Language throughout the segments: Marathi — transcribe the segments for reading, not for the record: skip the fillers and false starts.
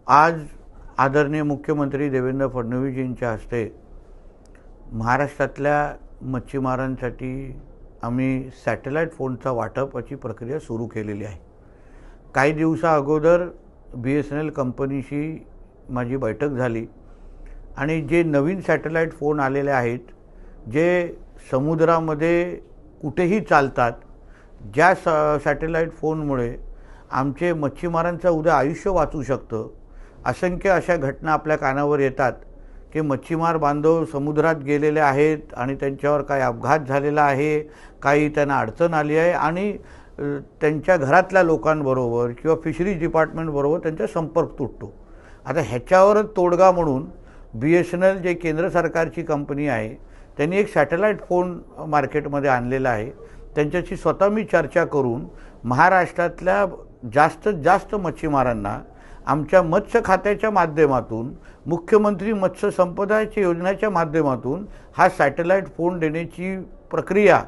आज आदरणीय मुख्यमंत्री देवेंद्र फडणवीसजींच्या हस्ते महाराष्ट्रातल्या मच्छीमारांसाठी आम्ही सॅटेलाईट फोनचा वाटपाची प्रक्रिया सुरू केलेली आहे। काही दिवसा अगोदर BSNL कंपनीशी माझी बैठक झाली आणि जे नवीन सॅटेलाईट फोन आलेले आहेत, जे समुद्रामध्ये कुठेही चालतात, ज्या सॅटेलाईट फोनमुळे आमचे मच्छीमारांचं उद्या आयुष्य वाचू शकतं। असंख्य अशा घटना आपल्या कानावर येतात की मच्छीमार बांधव समुद्रात गेलेले आहेत आणि त्यांच्यावर काही अपघात झालेला आहे, काही त्यांना अडचण आली आहे आणि त्यांच्या घरातल्या लोकांबरोबर किंवा फिशरीज डिपार्टमेंटबरोबर त्यांचा संपर्क तुटतो। आता ह्याच्यावरच तोडगा म्हणून BSNL जे केंद्र सरकारची कंपनी आहे, त्यांनी एक सॅटेलाईट फोन मार्केटमध्ये आणलेला आहे। त्यांच्याशी स्वतः मी चर्चा करून महाराष्ट्रातल्या जास्तीत जास्त मच्छीमारांना आमच्या मत्स्य खात्याच्या माध्यमातून, मुख्यमंत्री मत्स्य संपदाच्या योजनेच्या माध्यमातून हा सॅटेलाईट फोन देण्याची प्रक्रिया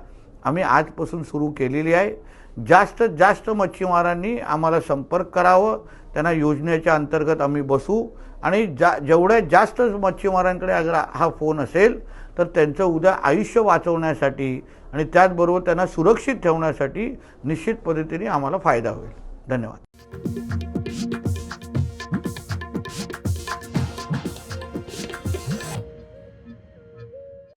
आम्ही आजपासून सुरू केलेली आहे। जास्तीत जास्त मच्छीमारांनी आम्हाला संपर्क करावं, त्यांना योजनेच्या अंतर्गत आम्ही बसू आणि जेवढ्या जास्त मच्छीमारांकडे अगर हा फोन असेल तर त्यांचं उद्या आयुष्य वाचवण्यासाठी आणि त्याचबरोबर त्यांना सुरक्षित ठेवण्यासाठी निश्चित पद्धतीने आम्हाला फायदा होईल। धन्यवाद।